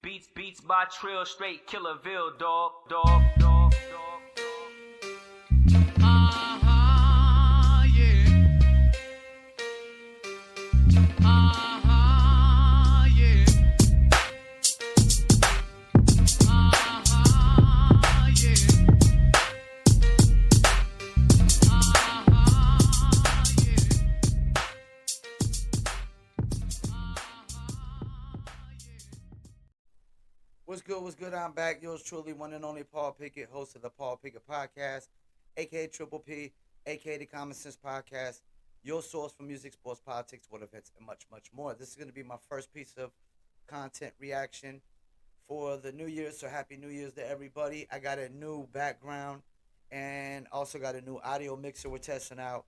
Beats by Trill, straight Killerville, dog. What's good? I'm back. Yours truly, one and only Paul Pickett, host of the Paul Pickett Podcast, aka Triple P, aka the Common Sense Podcast, your source for music, sports, politics, world events, and much, much more. This is going to be my first piece of content reaction for the New Year, so Happy New Year's to everybody. I got a new background and also got a new audio mixer we're testing out,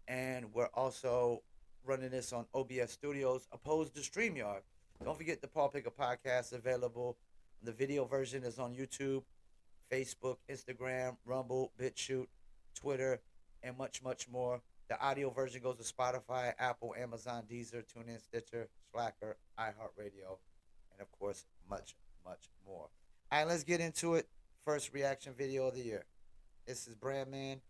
and we're also running this on OBS Studios opposed to StreamYard. Don't forget the Paul Pickett Podcast available. The video version is on YouTube, Facebook, Instagram, Rumble, BitChute, Twitter, and much, much more. The audio version goes to Spotify, Apple, Amazon, Deezer, TuneIn, Stitcher, Slacker, iHeartRadio, and of course, much, much more. All right, let's get into it. First reaction video of the year. This is Brandman.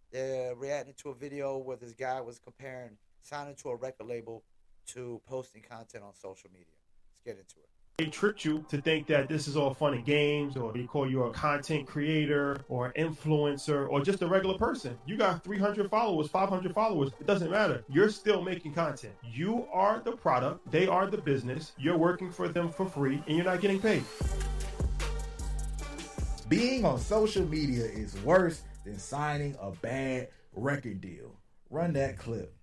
They're reacting to a video where this guy was comparing signing to a record label to posting content on social media. Let's get into it. They tricked you to think that this is all fun and games, or they call you a content creator or influencer or just a regular person. You got 300 followers, 500 followers. It doesn't matter. You're still making content. You are the product. They are the business. You're working for them for free and you're not getting paid. Being on social media is worse than signing a bad record deal. Run that clip.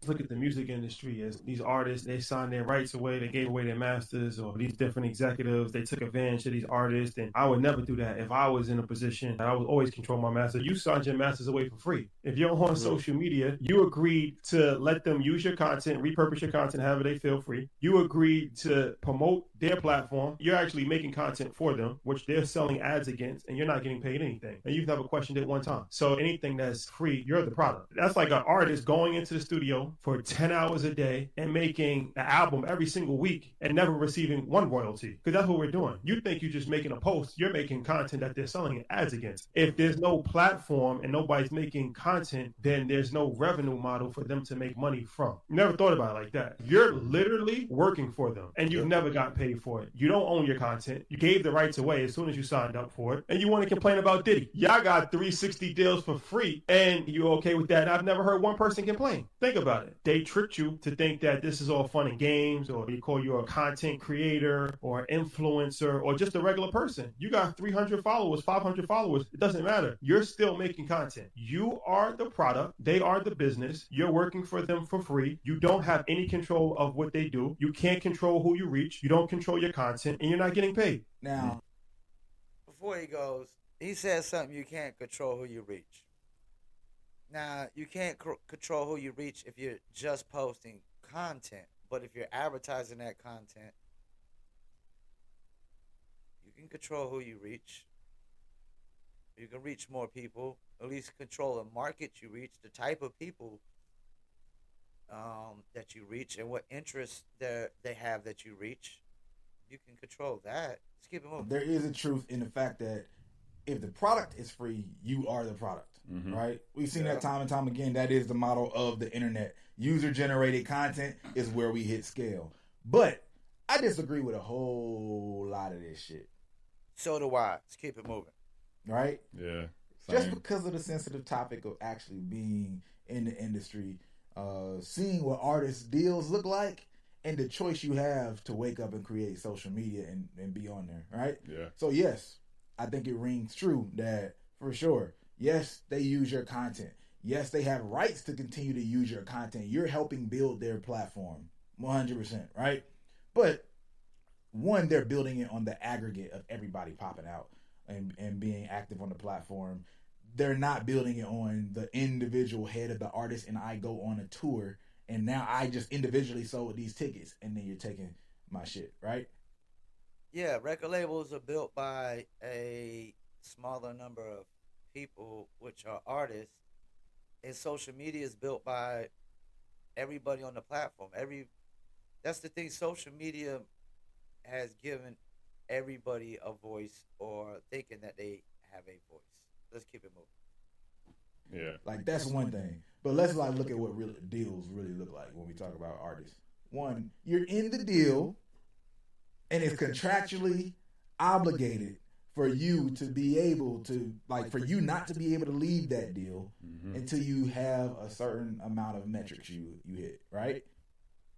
Look at the music industry as these artists, they signed their rights away, they gave away their masters, or these different executives, they took advantage of these artists, and I would never do that if I was in a position. I would always control my master. You signed your masters away for free. If you're on social media, you agreed to let them use your content, repurpose your content however they feel free. You agreed to promote their platform. You're actually making content for them, which they're selling ads against, and you're not getting paid anything. And you've never questioned it one time. So anything that's free, you're the product. That's like an artist going into the studio for 10 hours a day and making an album every single week and never receiving one royalty. Because that's what we're doing. You think you're just making a post. You're making content that they're selling ads against. If there's no platform and nobody's making content, then there's no revenue model for them to make money from. You never thought about it like that. You're literally working for them and you've never got paid for it. You don't own your content. You gave the rights away as soon as you signed up for it. And you want to complain about Diddy. Y'all got 360 deals for free and you okay with that? And I've never heard one person complain. Think about it. They tricked you to think that this is all fun and games, or they call you a content creator or influencer or just a regular person. You got 300 followers, 500 followers. It doesn't matter. You're still making content. You are the product. They are the business. You're working for them for free. You don't have any control of what they do. You can't control who you reach. You don't control your content, and you're not getting paid. Now, before he goes, he says something: you can't control who you reach. Now, you can't control who you reach if you're just posting content. But if you're advertising that content, you can control who you reach. You can reach more people, at least control the market you reach, the type of people that you reach, and what interests they have that you reach. You can control that. Let's keep it moving. There is a truth in the fact that if the product is free, you are the product. Right? We've seen that time and time again. That is the model of the internet. User-generated content is where we hit scale. But I disagree with a whole lot of this shit. So do I. Let's keep it moving. Right? Yeah. Same. Just because of the sensitive topic of actually being in the industry, seeing what artists' deals look like, and the choice you have to wake up and create social media and be on there. Right? Yeah. So yes, I think it rings true that for sure. Yes, they use your content. Yes, they have rights to continue to use your content. You're helping build their platform 100%, right? But one, they're building it on the aggregate of everybody popping out and being active on the platform. They're not building it on the individual head of the artist, and I go on a tour and now I just individually sold these tickets and then you're taking my shit, right? Yeah, record labels are built by a smaller number of people, which are artists, and social media is built by everybody on the platform. That's the thing. Social media has given everybody a voice or thinking that they have a voice. Let's keep it moving. Yeah. Like that's one thing. But let's like look at what real deals really look like when we talk about artists. One, you're in the deal and it's contractually obligated for you to be able to, like, for you not to be able to leave that deal until you have a certain amount of metrics you hit, right?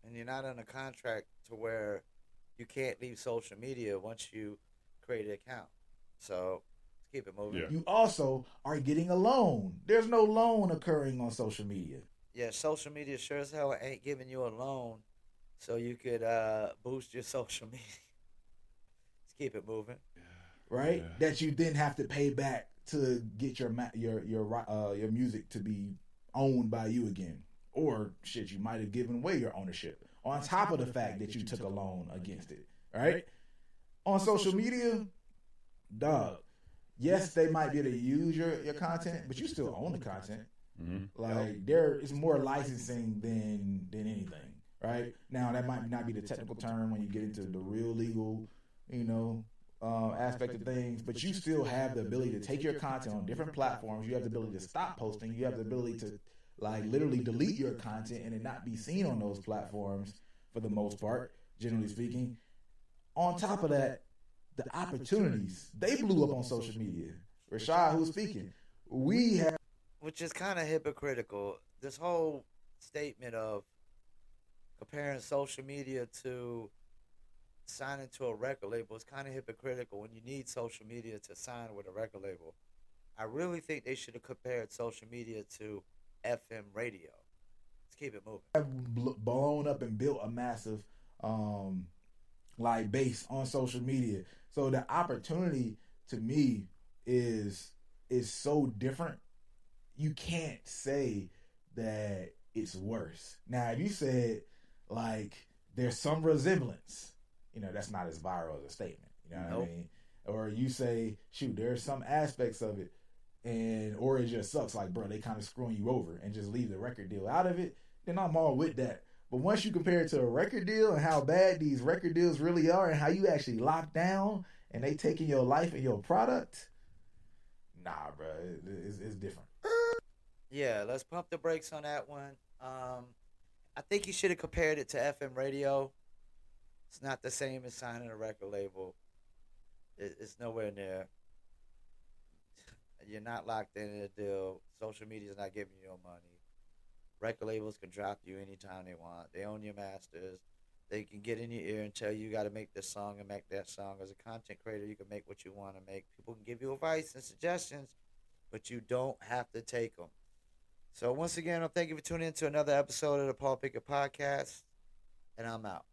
And you're not on a contract to where you can't leave social media once you create an account. So let's keep it moving. Yeah. You also are getting a loan. There's no loan occurring on social media. Yeah, social media sure as hell ain't giving you a loan so you could boost your social media. Let's keep it moving. Right? Yeah. That you then have to pay back to get your music to be owned by you again. Or shit, you might have given away your ownership on top of the fact that you took a loan against it. Right? On social media, dog, yes, they might be able to use your content, but you still own the content. Like there is more licensing than anything. Right? Now that might not be the technical term when you get into the real legal, aspect of things, but you still have the ability to take your content on different platforms. You have the ability to stop posting. You have the ability to like literally delete your content and it not be seen on those platforms for the most part, generally speaking. On top of that, the opportunities, they blew up on social media. Rashad, who's speaking, we have, Which is kind of hypocritical. This whole statement of comparing social media to signing to a record label is kind of hypocritical when you need social media to sign with a record label. I really think they should have compared social media to FM radio. Let's keep it moving. blown up and built a massive like base on social media. So the opportunity to me is so different. You can't say that it's worse. Now, if you said like there's some resemblance, that's not as viral as a statement. You know what I mean? Or you say, shoot, there's some aspects of it, or it just sucks. Like, bro, they kind of screwing you over and just leave the record deal out of it. Then I'm all with that. But once you compare it to a record deal and how bad these record deals really are, and how you actually lock down and they taking your life and your product, nah, bro, it's different. Yeah, let's pump the brakes on that one. I think you should have compared it to FM radio. It's not the same as signing a record label. It's nowhere near. You're not locked in a deal. Social media's not giving you no money. Record labels can drop you anytime they want. They own your masters. They can get in your ear and tell you got to make this song and make that song. As a content creator, you can make what you want to make. People can give you advice and suggestions, but you don't have to take them. So once again, thank you for tuning in to another episode of the Paul Pickett Podcast, and I'm out.